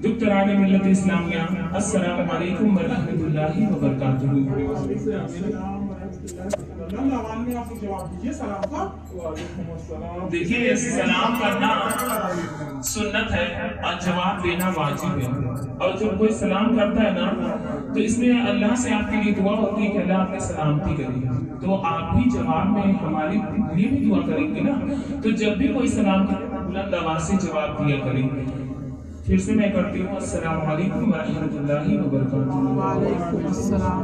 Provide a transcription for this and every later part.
دکتران ملت اسلامیہ السلام علیکم ورحمۃ اللہ وبرکاتہ۔ دیکھیے سلام کرنا سنت ہے اور جواب دینا واجب ہے، اور جب کوئی سلام کرتا ہے نا تو اس میں اللہ سے آپ کے لیے دعا ہوتی ہے کہ اللہ آپ نے سلامتی کری، تو آپ بھی جواب میں ہماری لیے بھی دعا کریں گے نا، تو جب بھی کوئی سلام کرے بلند آواز سے جواب دیا کریں گے۔ پھر سے میں کرتی ہوں السلام علیکم ورحمۃ اللہ وبرکاتہ۔ وعلیکم السلام۔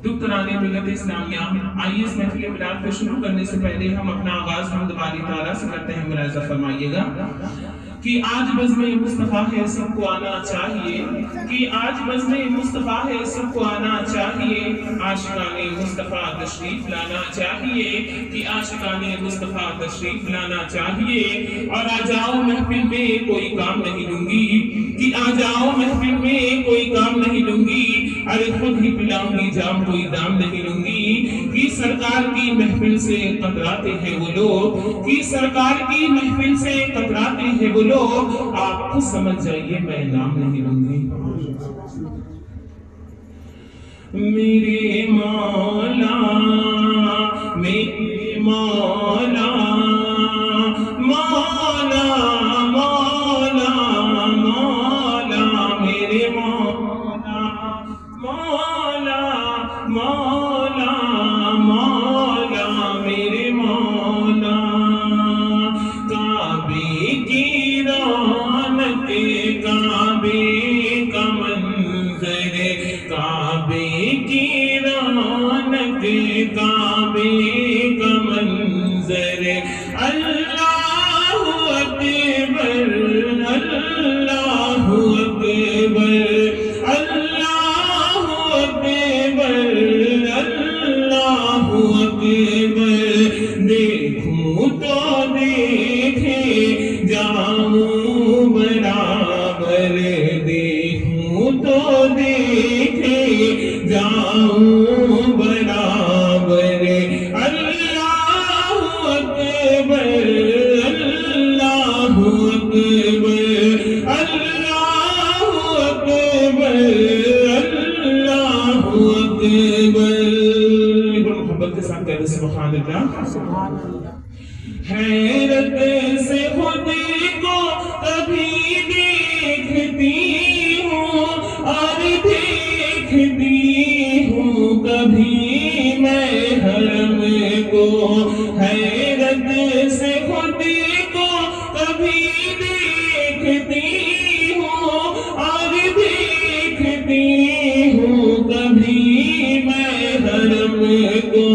دکتران ملت اسلامیہ، آئیے اس محفل میلاد کو شروع کرنے سے پہلے ہم اپنا آغاز حمد باری تعالیٰ سے کرتے ہیں۔ ملاحظہ فرمائیے گا کہ آج بزم مصطفیٰ ہے سب کو آنا چاہیے، کہ آج بزم مصطفیٰ ہے سب کو آنا چاہیے، عاشقان مصطفیٰ تشریف لانا چاہیے، کہ عاشقان مصطفیٰ تشریف لانا چاہیے، اور آ جاؤ محفل میں کوئی کام نہیں لوں گی، کہ آ جاؤ محفل میں کوئی کام نہیں لوں گی، ارے خود ہی پلاؤں گی جام کوئی دام نہیں لوں گی، کہ سرکار کی محفل سے قطراتے ہیں وہ لوگ، کہ سرکار کی محفل سے قطراتے ہیں وہ لوگ، آپ کو سمجھ جائیے میں نام نہیں لوں گی۔ میرے مولا میرے مولا مولا مولا مولا میرے مولا مولا مولا مولا میرے مولا، کعبے کی رونق کعبے کا منظر، کعبے کی رونق کعبے کا منظر، اللہ اکبر اللہ اکبر اللہ اکبر اللہ اکبر، دیکھوں تو دیکھے جاؤں برابر، دیکھوں تو دیکھے جاؤں برابر، اللہ اکبر اللہ اکبر اللہ اکبر اللہ اکبر۔ محبت کے ساتھ کہتے سبحان اللہ۔ سبحان اللہ۔ حیرت سے خود کو کبھی دیکھتی ہوں اور دیکھتی ہوں کبھی میں حرم کو، حیرت سے خود کو کبھی دیکھتی ہوں اور دیکھتی ہوں کبھی میں حرم کو،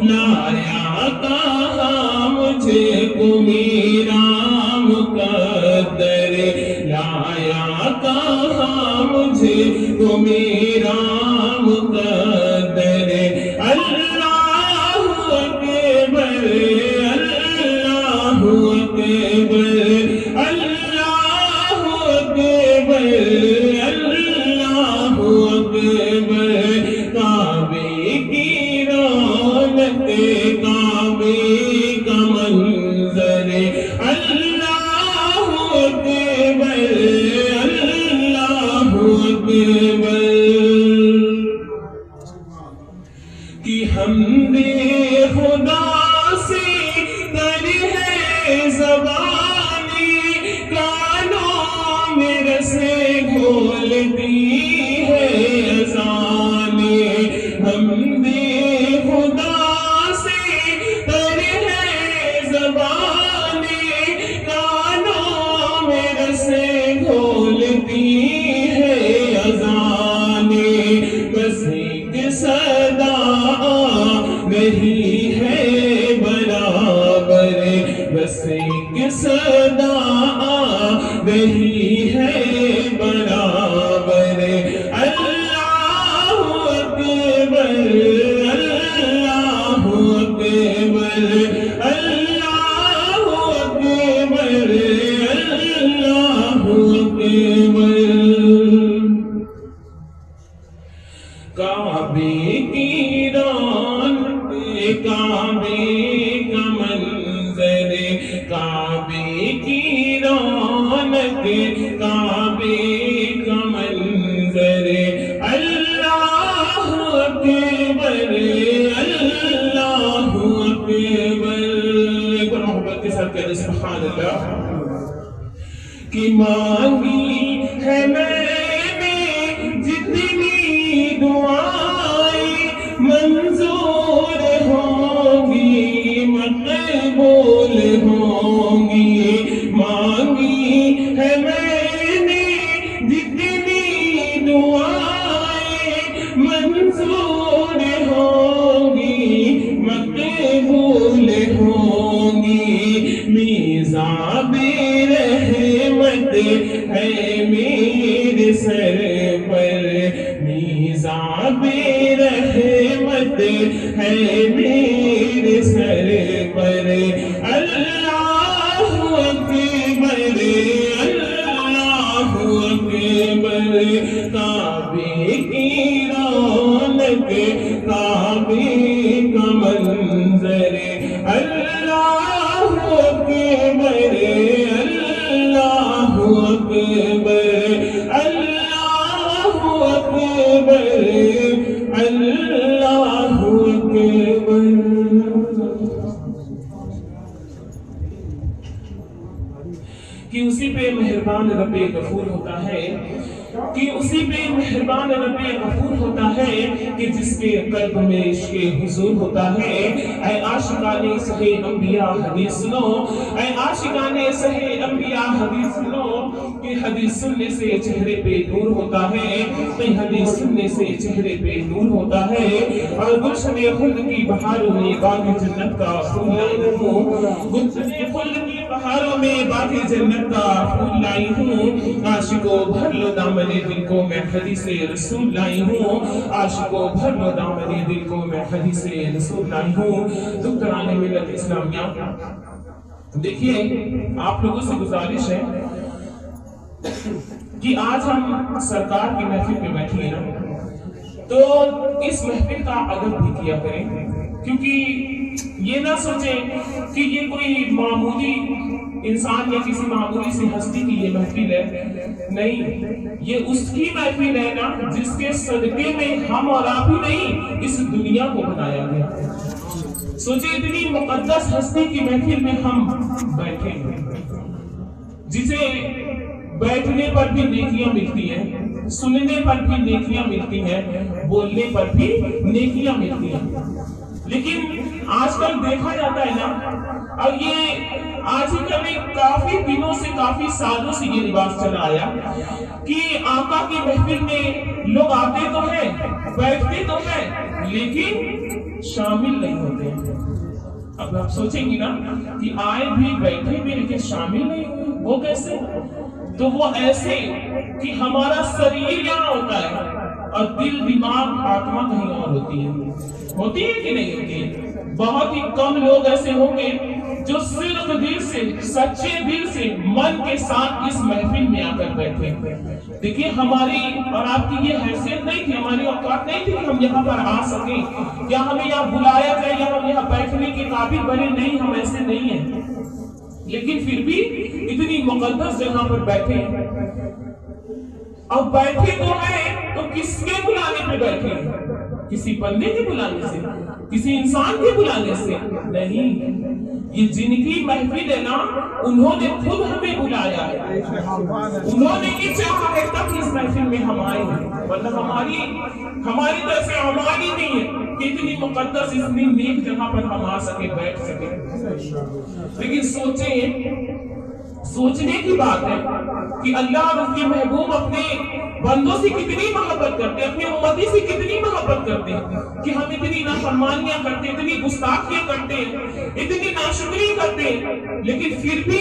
لایا کہاں مجھے کو میرا مقدر، لایا کہاں مجھے کو میرا مقدر، اللہ اکبر اللہ اکبر اللہ اکبر اللہ اکبر، کعبے کی رونق کعبے کا منظر، اللہ اکبر اللہ اکبر، کہ حمد خدا سے تر ہے زبانی، کانوں میں رسیں گھولتی ہے اذانیں، حمد خدا سے تر ہے زبانی، کانوں میں رسیں گھولتی ہے اذانیں، بس ایک صدا نہیں ہے برابر، بس ایک صدا نہیں ہے برابر، اللہ اکبر اللہ اکبر اللہ اکبر اللہ اکبر، کعبے کی رونق کعبے کا منظر، کعبے کی رونق کعبے کا منظر اللہ اکبر اللہ اکبر ایک بار محبت کے ساتھ کہہ دیں سبحان اللہ کہ مانگی ہے میں نے جتنی دعائیں منظور ہوں گی مقبول ہوں گی مانگی ہے میں نے جتنی دعائیں منظور ہوں گی مقبول ہوں گی میزاب رحمت ہے میرے سر پر میزاب رحمت ہے میرے سر پر اللہ اکبر اللہ اکبر کعبے کی رونق کعبے کا منظر اللہ اکبر اللہ اکبر اللہ اکبر اللہ اکبر کہ اسی پہ مہربان رب غفور ہوتا ہے کہ اسی پہ مہربان رب غفور ہوتا ہے کہ جس کے قلب میں عشق حضور ہوتا ہے اے عاشقان صحیح انبیاء حدیث سنو اے عاشقان صحیح انبیاء حدیث سنو کہ حدیث سننے سے چہرے پہ نور ہوتا ہے کہ حدیث سننے سے چہرے پہ نور ہوتا ہے اور گلشن خلد کی بہاروں میں باغ جنت کا پھول لائی ہوں گلشن خلد کی بہاروں میں باغ جنت کا پھول لائی ہوں عاشقوں بھر لو دامن دل کو میں حدیث رسول لائی ہوں عاشقوں بھر لو دامن دل کو میں حدیث رسول لائی ہوں دکتران ملت اسلامیہ دیکھیے آپ لوگوں سے گزارش ہے کہ آج ہم سرکار کی محفل پہ بیٹھی ہیں تو اس محفل کا ادب بھی کیا کریں کیونکہ یہ نہ سوچیں کہ یہ کوئی معمولی انسان یا کسی معمولی سی ہستی کی یہ محفل ہے نہیں یہ اس کی محفل ہے نا جس کے صدقے میں ہم اور آپ ہی نہیں اس دنیا کو بنایا گیا سوچیں اتنی مقدس ہستی کی محفل میں ہم بیٹھے ہیں جسے بیٹھنے پر بھی نیکیاں ملتی ہیں سننے پر بھی نیکیاں ملتی ہیں بولنے پر بھی نیکیاں ملتی ہیں لیکن آج کل دیکھا جاتا ہے نا اور یہ آج ہی کل کافی دنوں سے کافی سالوں سے یہ رواج چلا آیا کہ آقا کی محفل میں لوگ آتے تو ہیں بیٹھتے تو ہیں لیکن شامل نہیں ہوتے ہیں اب آپ سوچیں گی نا کہ آئے بھی بیٹھے بھی لیکن شامل نہیں ہوئے وہ کیسے تو وہ ایسے کہ ہمارا شریر یہاں ہوتا ہے اور دل دماغ آتما کہیں اور ہوتی ہے کہ نہیں ہوتی ہے بہت ہی کم لوگ ایسے ہوں گے جو صرف دل سے سچے دل سے من کے ساتھ اس محفل میں آ کر بیٹھے دیکھیے ہماری اور آپ کی یہ حیثیت نہیں تھی ہماری اوقات نہیں تھی کہ ہم یہاں پر آ سکیں یا ہمیں یہاں بلایا جائے یا ہم یہاں بیٹھنے کے قابل بنے نہیں ہم ایسے نہیں ہیں لیکن پھر بھی اتنی مقدس جگہ پر بیٹھے ہیں اب بیٹھے تو ہیں تو کس کے بلانے پہ بیٹھے ہیں کسی بندے کے بلانے سے کسی انسان کے بلانے سے نہیں یہ جن کی محفل ہے نا انہوں نے خود ہمیں بلایا ہے انہوں نے یہ چاہا ہے تب اس محفل میں ہم آئے ہیں ورنہ ہماری طرف سے ہماری نہیں ہے کہ اتنی مقدس اتنی نیک جگہ پر ہم آ سکے بیٹھ سکے لیکن سوچنے کی بات ہے کہ اللہ اور اس کے محبوب اپنے بندوں سے کتنی محبت کرتے ہیں اپنی امتی سے کتنی محبت کرتے ہیں کہ ہم اتنی نافرمانیاں کرتے ہیں اتنی گستاخیاں کرتے ہیں اتنی ناشکری کرتے ہیں لیکن پھر بھی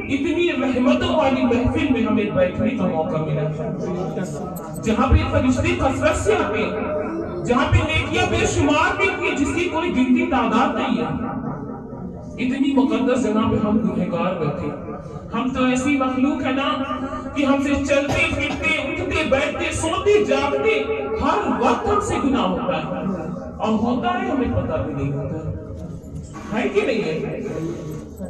اتنی رحمتوں والی محفل میں ہمیں بیٹھنے کا موقع ملا جہاں پہ فرشتے کثرت سے آتے ہیں جہاں پہ نیکیاں بے شمار ملتی ہیں جس کی کوئی گنتی تعداد نہیں ہے اتنی مقدس جگہ پہ ہم گنہگار بیٹھے ہم تو ایسی مخلوق ہے نا کہ ہم سے چلتے پھرتے اٹھتے بیٹھتے سوتے جاگتے ہر وقت ہم سے گناہ ہوتا ہے اور ہوتا ہے ہمیں پتہ بھی نہیں ہوتا ہے کہ نہیں ہے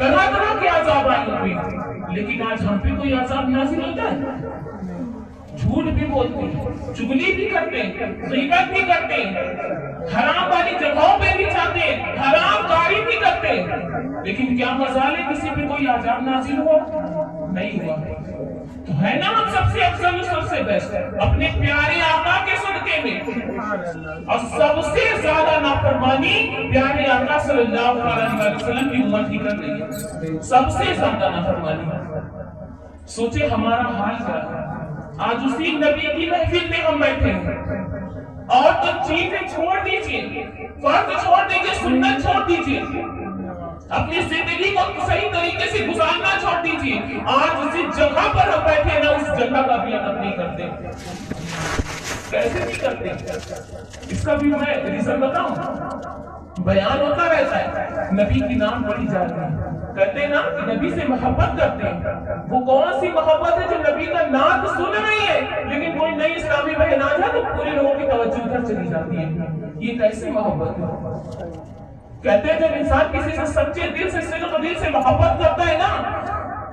طرح طرح کے عذاب آئے ہوئے، لیکن آج ہم پہ کوئی عذاب نازل ہوتا ہے؟ جھوٹ بھی بولتے ہیں، چگلی بھی کرتے ہیں، غیبت بھی کرتے ہیں، حرام والی جگہوں پہ بھی جاتے ہیں، حرام کاری بھی کرتے ہیں، لیکن کیا مزال ہے کسی پہ کوئی عذاب نازل ہوا؟ نہیں ہوا۔ تو ہے نا ہم سب سے افضل و سب سے بیسٹ اپنے پیارے آقا کے صدقے میں، اور سب سے زیادہ نافرمانی پیارے آقا صلی اللہ علیہ وسلم کی امت ہی کر رہی ہے، سب سے زیادہ نافرمانی۔ سوچے ہمارا حال کیا ہے، آج اسی نبی کی محفل میں ہم بیٹھے ہیں، اور تو چیزیں چھوڑ دیجئے، فرض چھوڑ دیجئے، سنت چھوڑ دیجئے، اپنی زندگی کو صحیح طریقے سے گزارنا چھوڑ دیجئے، آج اسی جگہ پر ہم بیٹھے نا، اس جگہ کا بھی ادب نہیں کرتے۔ کیسے نہیں کرتے؟ اس کا بھی میں ریزن بتاؤں، بیان ہوتا رہتا ہے، نبی کی نام پڑھی جاتی ہے، کہتے ہیں نا کہ نبی سے محبت کرتے ہیں۔ وہ کون سی محبت ہے جو نبی کا نام تو سن رہی ہے، لیکن کوئی نئی اسلامی بہن آ جائے تو پورے لوگوں کی توجہ ادھر چلی جاتی ہے؟ یہ کیسی محبت ہے؟ کہتے ہیں جب انسان کسی سے سچے دل سے صدق دل سے محبت کرتا ہے نا،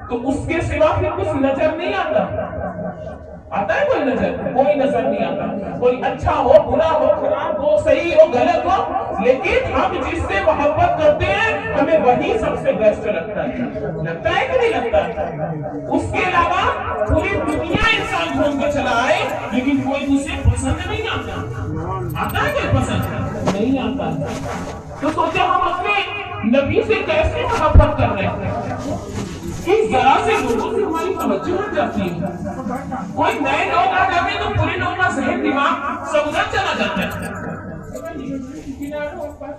تو اس کے سوا پھر کچھ نظر نہیں آتا۔ آتا ہے کوئی نظر؟ کوئی نظر نہیں آتا، کوئی اچھا ہو، برا ہو، خراب ہو، صحیح ہو، غلط ہو، لیکن ہم جس سے محبت کرتے ہیں ہمیں وہی سب سے بیسٹ لگتا ہے۔ لگتا ہے کہ نہیں لگتا ہے؟ اس کے علاوہ پوری دنیا انسان گھوم کے چلا آئے لیکن کوئی اسے پسند نہیں آتا۔ آتا ہے کوئی پسند؟ نہیں آتا۔ تو سوچے ہم اپنے نبی سے کیسے محبت کر رہے ہیں کہ ذرا سے لوگوں سے ہماری توجہ ہٹ جاتی ہے، کوئی نئے لوگ آ جاتے ہیں تو پورے لوگوں کا ذہن دماغ سب ادھر چلا جاتا ہے۔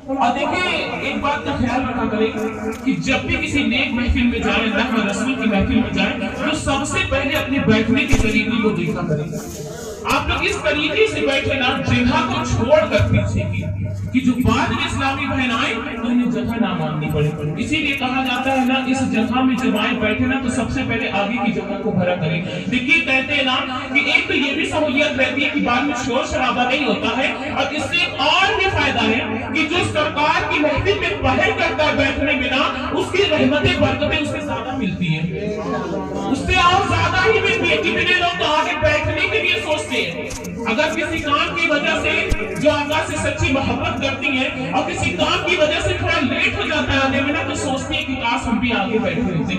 اور دیکھیں ایک بات کا خیال رکھا کریں کہ جب بھی کسی نیک محفل میں جائیں، اللہ کے رسول کی محفل میں جائیں، تو سب سے پہلے اپنے بیٹھنے کے طریقے کو دیکھا کریں۔ آپ لوگ اس طریقے سے بیٹھے نا، جگہ کو چھوڑ کر پیچھے کی، کہ جو بعد میں اسلامی بہن آئے تو انہیں جگہ نہ ماننی پڑے۔ اسی لیے کہا جاتا ہے نا، اس جگہ میں جب آئے بیٹھے نا تو سب سے پہلے آگے کی جگہ کو بھرا کریں۔ دیکھیے کہتے ہیں نا کہ ایک تو یہ بھی سہولیت رہتی ہے کہ بعد میں شور شرابہ نہیں ہوتا ہے، اور اس سے ایک اور بھی فائدہ ہے کہ جو سرکار کی محفل میں پہل کرتا ہے بیٹھنے میں نا، اس کی رحمتیں برکتیں اس سے زیادہ ملتی ہیں، اس سے اور زیادہ ہی ملتی ہے۔ کتنے لوگ تو آگے بیٹھنے کے لیے سوچتے ہیں، اگر کسی کام کی وجہ سے جو آقا سے سچی محبت کرتی ہیں اور کسی کام کی وجہ سے تھوڑا لیٹ ہو جاتا ہے آنے میں نا، تو سوچتی ہے کہ کاش ہم بھی آگے بیٹھے ہوتے۔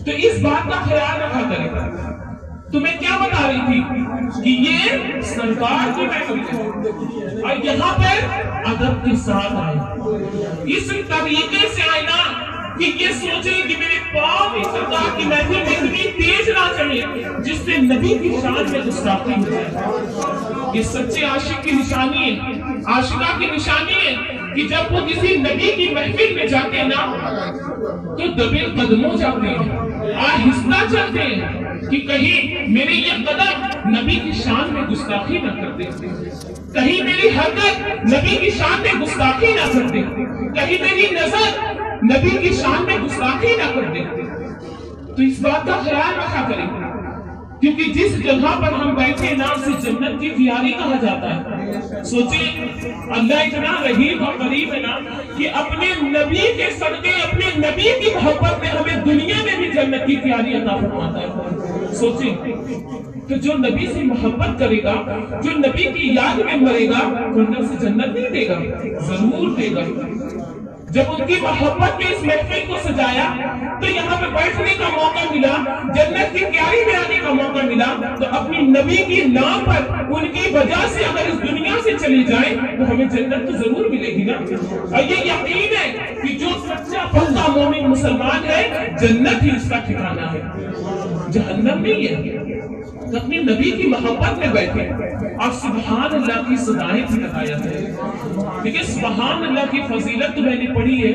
تو اس بات کا خیال رکھا کریں۔ تو میں کیا بتا رہی تھی کہ یہ سرکار کی محفل ہے اور یہاں پر ادب کے ساتھ آئے، اس طریقے سے آئے نا کہ یہ سوچیں کہ میرے پاؤں بھی سرکار کی محفل میں اتنی تیز نہ چلے جس سے نبی کی شان میں گستاخی ہو جائے۔ یہ سچے عاشق کی نشانی ہے، عاشقہ کی نشانی ہے کہ جب وہ کسی نبی کی محفل میں جاتے ہیں نا تو دبے قدموں جاتے ہیں، آہستہ چلتے ہیں کہ کہیں میرے یہ قدم نبی کی شان میں گستاخی نہ کر دے، کہیں میری حرکت نبی کی شان میں گستاخی نہ کر دے، کہیں میری نظر نبی کی شان میں گستاخی نہ کر دے۔ تو اس بات کا خیال رکھا کریں، کیونکہ جس جگہ پر ہم بیٹھے نا اسے جنت کی کیاری کہا جاتا ہے۔ سوچیں اللہ اتنا رحیم اور قریب ہے نا کہ اپنے نبی کے صدقے، اپنے نبی کی محبت میں ہمیں دنیا میں بھی جنت کی کیاری عطا فرماتا ہے۔ سوچیں تو جو نبی سے محبت کرے گا، جو نبی کی یاد میں مرے گا، ورنہ سے جنت نہیں دے گا، ضرور دے گا۔ جب ان کی محبت میں اس محفل کو سجایا تو یہاں پہ بیٹھنے کا موقع ملا، جنت کی کیاری میں آنے کا موقع ملا، تو اپنی نبی کی نام پر ان کی وجہ سے اگر اس دنیا سے چلی جائیں تو ہمیں جنت تو ضرور ملے گی نا۔ اور یہ یقین ہے کہ جو سچا پختہ مومن مسلمان ہے جنت ہی اس کا ٹھکانہ ہے، جہنم نہیں ہے۔ اپنی نبی کی محبت میں بیٹھے اور سبحان اللہ کی صدائیں بھی لگایا ہے۔ دیکھیں سبحان اللہ کی فضیلت تو میں نے پڑھی ہے،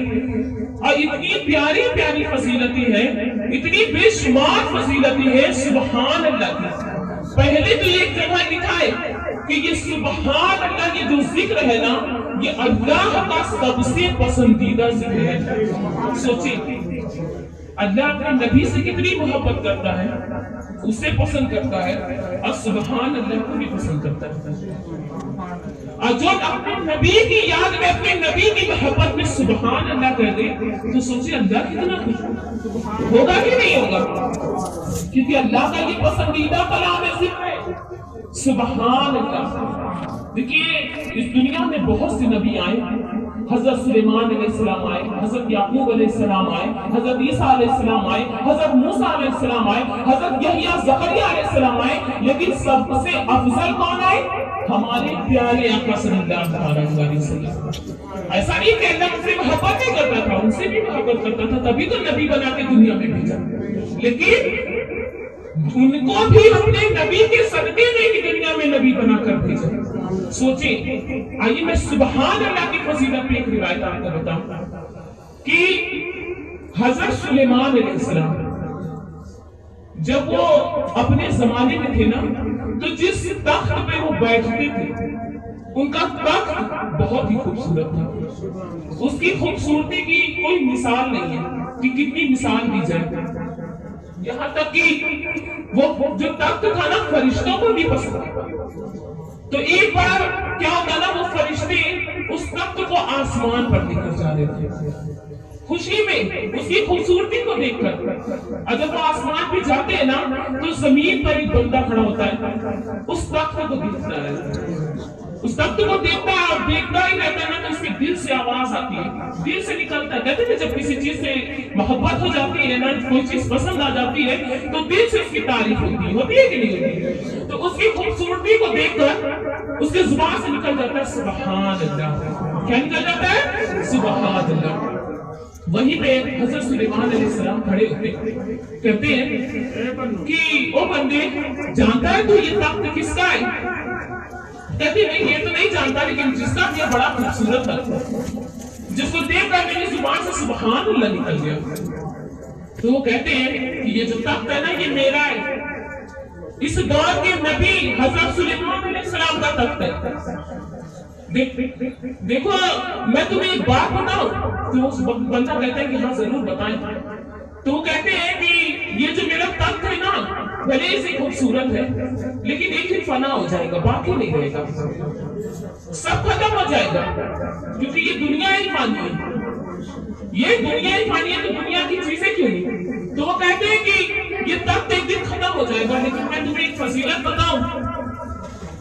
اور اتنی پیاری پیاری فضیلتیں ہیں، اتنی بے شمار فضیلتیں ہیں سبحان اللہ کی۔ پہلے تو ایک جگہ لکھا ہے کہ یہ سبحان اللہ یہ جو ذکر ہے نا، یہ اللہ کا سب سے پسندیدہ ذکر ہے۔ سوچیں اللہ اپنے نبی سے کتنی محبت کرتا ہے، اسے پسند کرتا ہے، اور سبحان اللہ کو بھی پسند کرتا ہے۔ اور جو اپنے نبی کی یاد میں اپنے نبی کی محبت میں سبحان اللہ کہہ دے تو سوچے اللہ کتنا خوش ہوگا کہ نہیں ہوگا، کیونکہ اللہ کا یہ پسندیدہ کلام ذکر ہے سبحان اللہ۔ دیکھیے اس دنیا میں بہت سے نبی آئے، حضرت سلیمان علیہ السلام آئے، حضرت یعقوب علیہ السلام آئے، حضرت عیسیٰ علیہ السلام آئے، حضرت موسیٰ علیہ السلام آئے، حضرت یحییٰ زکریا علیہ السلام آئے، لیکن سب سے افضل کون آئے؟ ہمارے پیارے آقا صلی اللہ علیہ وسلم۔ ایسا نہیں کہ اللہ ان سے محبت نہیں کرتا تھا، ان سے بھی محبت کرتا تھا، تبھی تو نبی بنا کے دنیا میں بھیجا، لیکن ان کو بھی اپنے نبی کے صدقے میں کی دنیا میں نبی بنا کر بھیجا۔ سوچیں، آئیے میں سبحان اللہ کی فضیلت میں ایک روایت آپ کو بتاؤں کہ حضرت سلیمان علیہ السلام جب وہ اپنے زمانے میں تھے نا تو جس تخت پہ وہ بیٹھتے تھے ان کا تخت بہت ہی خوبصورت تھا، اس کی خوبصورتی کی کوئی مثال نہیں ہے کہ کتنی مثال دی جائے، یہاں تک کہ وہ جو تخت تھا نا فرشتوں کو بھی پسند تھا۔ تو ایک بار کیا ہوتا نا، وہ فرشتے اس تخت کو آسمان پر لے کر جا رہے تھے خوشی میں اس کی خوبصورتی کو دیکھ کر، اور جب وہ آسمان پہ جاتے ہیں نا تو زمین پر ایک بندہ کھڑا ہوتا ہے، اس تخت کو دیکھتا ہے، اس تخت کو دیکھتا ہے اور دیکھتا ہی رہتا ہے نا تو اس کے دل سے آواز آتی ہے، دل سے نکلتا ہے۔ کہتے ہیں جب کسی چیز سے محبت ہو جاتی ہے نا، کوئی چیز پسند آ جاتی ہے تو دل سے اس کی تعریف ہوتی ہے کہ نہیں ہوتی؟ تو اس کی خوبصورتی کو دیکھ کر اس کے زبان سے نکل جاتا ہے سبحان اللہ۔ کیا نکل جاتا ہے؟ سبحان اللہ۔ وہیں پہ حضرت سلیمان علیہ السلام کھڑے ہوتے کہتے ہیں کہ او بندے جانتا ہے تو یہ تخت کس کا ہے؟ کہتے ہیں نہیں یہ تو نہیں جانتا، لیکن جس کا یہ بڑا خوبصورت تخت ہے جس کو دیکھ کر میری زبان سے سبحان اللہ نکل گیا۔ تو وہ کہتے ہیں کہ یہ جو تخت ہے نا یہ میرا ہے، اس دور کے نبی حضرت سلیمان علیہ السلام کا تخت ہے۔ دیکھو میں تمہیں ایک بات بتاؤں، تو اس بندہ کہتا ہے کہ ہاں ضرور بتائیں۔ تو وہ کہتے ہیں کہ یہ جو میرا تخت ہے نا بھلے سے خوبصورت ہے لیکن ایک دن فنا ہو جائے گا، باقی نہیں رہے گا، سب ختم ہو جائے گا، کیونکہ یہ دنیا ہی فانی ہے، یہ دنیا ہی فانی ہے تو دنیا کی چیزیں کیوں نہیں؟ تو وہ کہتے ہیں کہ یہ تخت ایک دن ختم ہو جائے گا، لیکن میں تمہیں ایک فضیلت بتاؤں،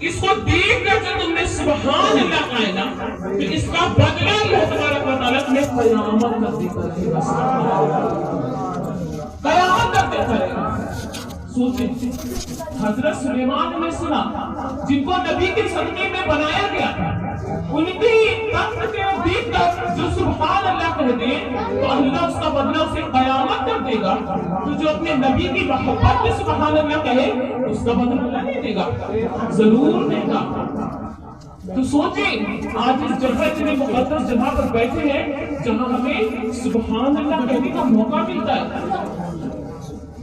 اس کو دیکھ کر جو تم نے سبحان اللہ کہا ہے نا تو اس کا بدلہ اللہ تبارک و تعالیٰ نے قیامت تک دیتا رہے گا، قیامت تک دیتا رہے گا۔ سوچیں حضرت سلیمان نے سنا جن کو نبی کے صدقے میں بنایا گیا تھا، ان کی تخت کے دیکھ کر جو سبحان اللہ کہہ دے تو اللہ اس کا بدلہ اسے قیامت تک دے گا، تو جو اپنے نبی کی محبت میں سبحان اللہ کہے اس کا بدلہ اللہ نہیں دے گا، ضرور دے گا۔ تو سوچیں آج اس جگہ اتنے مقدس جگہ پر بیٹھے ہیں جہاں ہمیں سبحان اللہ کہنے کا موقع ملتا ہے۔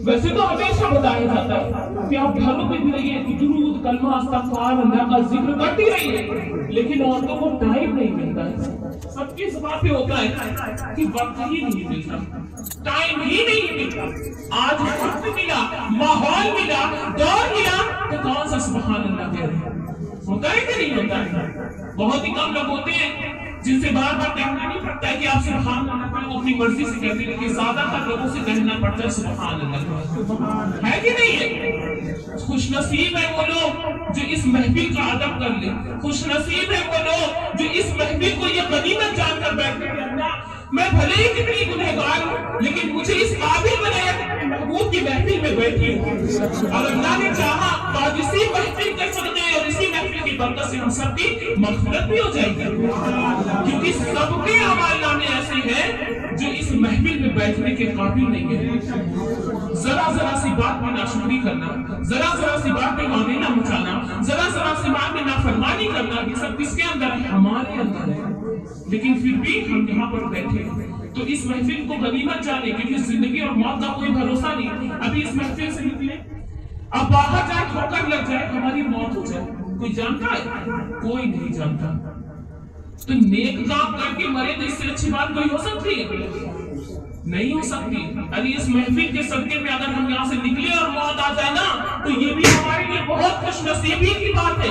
ویسے تو ہمیشہ بتایا جاتا ہے کہ آپ گھروں پہ بھی رہیے درود کلمہ استغفار اللہ کا ذکر کرتی رہیے، لیکن عورتوں کو ٹائم نہیں ملتا ہے، سب کی زبان پہ ہوتا ہے کہ وقت ہی نہیں ملتا، ٹائم ہی نہیں ملتا۔ آج وقت ملا، ماحول ملا، دور ملا تو کون سا سبحان اللہ کہہ رہے ہیں؟ ہوتا ہے کہ نہیں ہوتا ہے؟ بہت ہی کم لوگ ہوتے ہیں جن سے بار بار کہنا نہیں پڑتا ہے کہ آپ سبحان اللہ کریں، وہ اپنی مرضی سے کہتے ہیں، لیکن زیادہ تر لوگوں سے کہنا پڑتا ہے سبحان اللہ، ہے کہ نہیں ہے؟ خوش نصیب ہے وہ لوگ جو اس محفل کا ادب کر لیں، خوش نصیب ہے وہ لوگ جو اس محفل کو یہ غنیمت جان کر بیٹھے کہ اللہ میں بھلے ہی کتنی گنہگار ہوں لیکن مجھے اس قابل بنایا کہ محبوب کی محفل میں بیٹھی ہوں، اور اللہ نے چاہا تو آج اسی محفل کے صدقے اور اسی محفل کی برکت سے ہم سب کی مغفرت بھی ہو جائے گی، کیونکہ سب کے اعمال نامے ایسے ہیں جو اس محفل میں بیٹھنے کے قابل نہیں ہیں۔ ذرا سی بات میں ناشکری کرنا، ذرا سی بات میں غمینہ مچانا، ذرا سی بات میں نافرمانی کرنا، یہ سب کس کے اندر ہے؟ ہمارے اندر ہے، لیکن پھر بھی ہم یہاں پر بیٹھے ہیں۔ تو اس محفل کو غنیمت جانے، کیونکہ زندگی اور موت کا کوئی بھروسہ نہیں۔ ابھی اس محفل سے نکلے، اب باہر جائے ٹھوکر لگ جائے، ہماری موت ہو جائے، کوئی جانتا ہے؟ کوئی نہیں جانتا۔ تو نیک کام کر کے مرے تو اس سے اچھی بات کوئی ہو سکتی ہے؟ نہیں ہو سکتی۔ ابھی اس محفل کے صدقے میں اگر ہم یہاں سے نکلے اور موت آ جائے نا تو یہ بھی ہمارے لیے بہت خوش نصیبی کی بات ہے،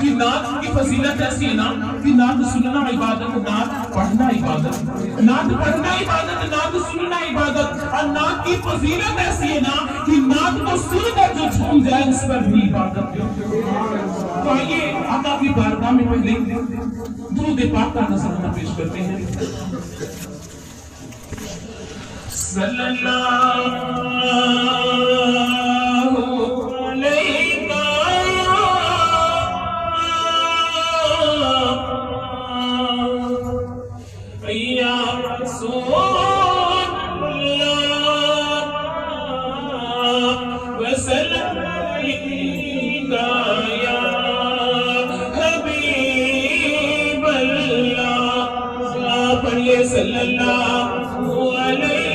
کہ نعت کی فضیلت ایسی ہے نا کہ نعت سننا عبادت، نعت پڑھنا عبادت، نعت پڑھنا عبادت، نعت سننا عبادت، اور نعت کی فضیلت ایسی ہے نا کہ نعت کو سن کر جو جھوم جائے اس پر بھی عبادت ہے۔ تو آئیے آقا کی بارگاہ میں پہلے درود پاک کا نذرانہ پیش کرتے ہیں۔ صلی اللہ علیہ یا رسول اللہ وسلم علیکہ یا حبیب اللہ۔ پڑھیے صلی اللہ علیہ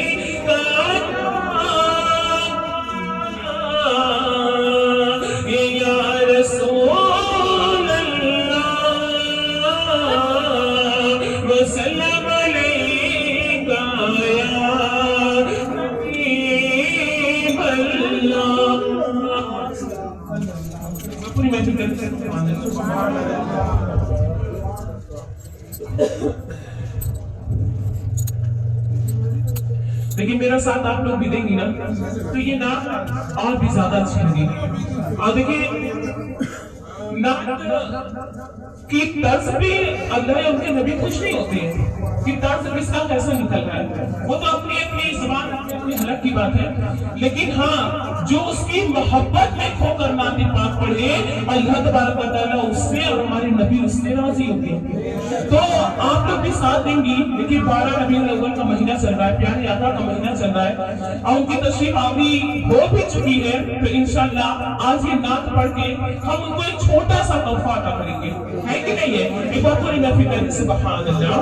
یا رسول اللہ وسلم علیکہ یا حبیب اللہ۔ پوری محفل کرتے ہیں سبحان اللہ۔ لیکن میرا ساتھ آپ لوگ بھی دیں گی نا تو یہ نعت اور بھی زیادہ اچھی ہوگی۔ اور دیکھیں نعت کی طرز بھی اللہ یا ان کے نبی خوش نہیں ہوتے ہیں کہ طرز اس کا کیسا نکل رہا ہے، وہ تو اپنی اپنی زبان اپنی حلق کی بات ہے، لیکن ہاں جو اس کی محبت میں کھو کر نعت پاک پڑھے اللہ تبارک و تعالیٰ اس سے اور ہمارے نبی اس سے راضی ہوتے ہیں۔ تو آپ لوگ بھی ساتھ دیں گی۔ دیکھیے 12 ربیع الاول کا مہینہ چل رہا ہے، پیارے آقا کا مہینہ چل رہا ہے، اور ان کی تشریف آوری ہو بھی چکی ہے، تو انشاءاللہ آج یہ نعت پڑھ کے ہم ان کو ایک چھوٹا سا تحفہ عطا کریں گے، ہے کہ نہیں ہے؟ ایک بار پوری محفل کریں سبحان اللہ۔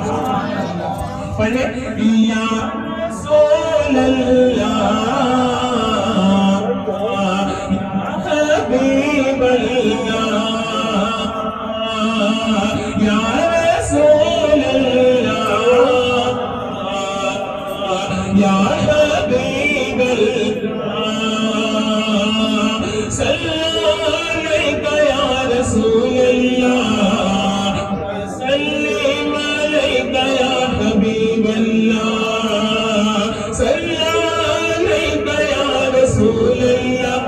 پڑھیں یا رسول اللہ یا حبیب اللہ یا رسول اللہ یا حبیب اللہ سلام علیکہ یا رسول اللہ سلیم علیکہ یا حبیب اللہ سلام علیکہ یا رسول اللہ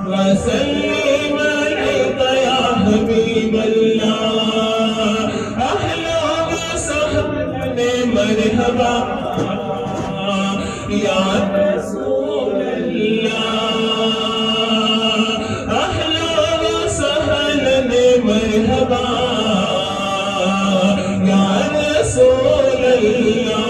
وسلم علیکہ یا حبیب اللہ اہلا وسہلا مرحبا یا رسول اللہ اہلا وسہلا مرحبا یا رسول اللہ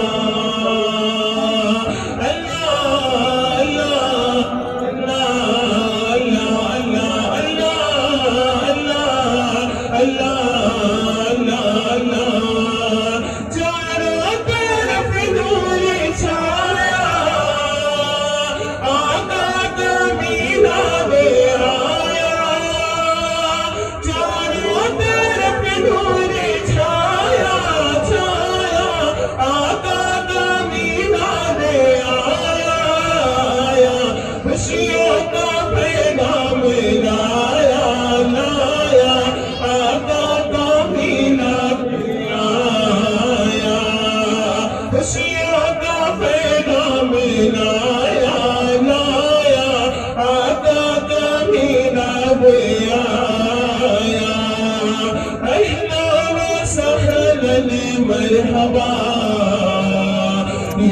مرحبا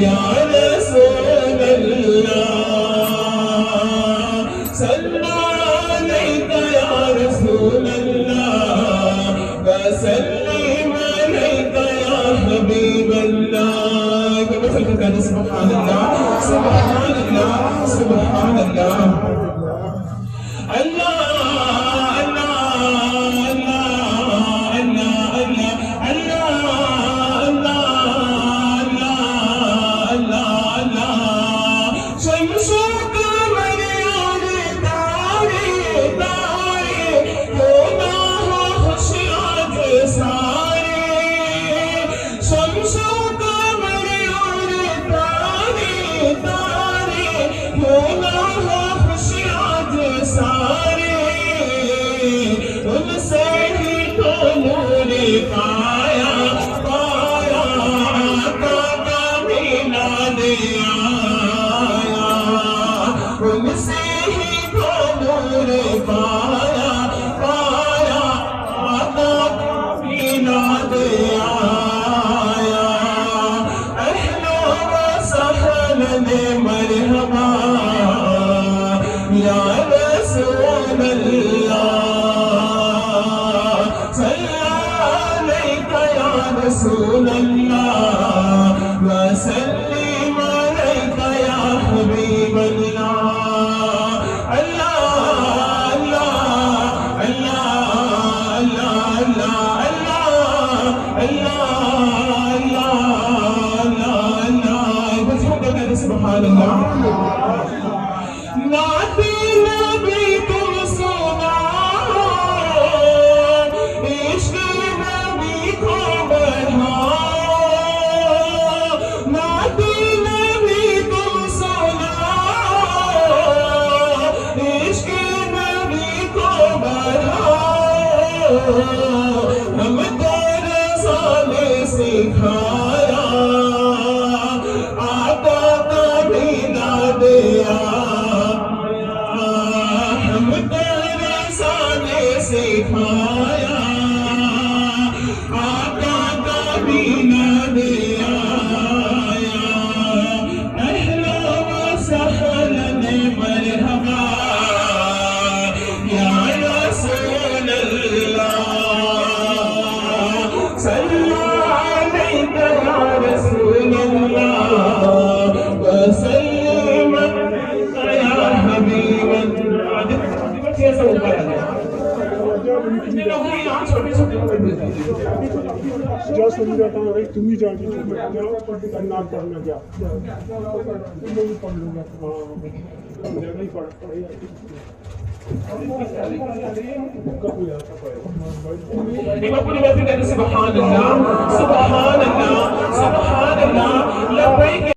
یا رسول اللہ سلام علیکہ یا رسول اللہ وسلم علیکہ یا حبیب اللہ سبحان اللہ سبحان اللہ سبحان اللہ اللہ ان سے ہی تو نور پایا پایا آقا میلاد آیا اہلا و سہلا مرحبا یا رسول اللہ صلی علیک یا رسول اللہ وسلم علیک یا حبیب اللہ اللہ اللہ اللہ اللہ سبحان اللہ نعتی نبی تم سنا عشق نبی کو بڑھاؤ نعتی نبی تم سنا عشق نبی کو بڑھاؤ ہم کو رضا نے سکھایا آقا کا میلاد آیا ہم کو رضا نے سکھایا آقا کا میلاد آیا اہلا و سہلا مرحبا یا رسول اللہ صلی علیک یا رسول اللہ وسلم یا حبیب اللہ ایسا اوپر آ جائے اتنے لوگ ہیں یہاں چھوٹے چھوٹے جا سمجھا تھا تم ہی جا کے کرنا پڑھنا جا تم بھی پڑھ لوں گا نہیں پڑھ سبحان اللہ سبحان اللہ سبحان اللہ لبیک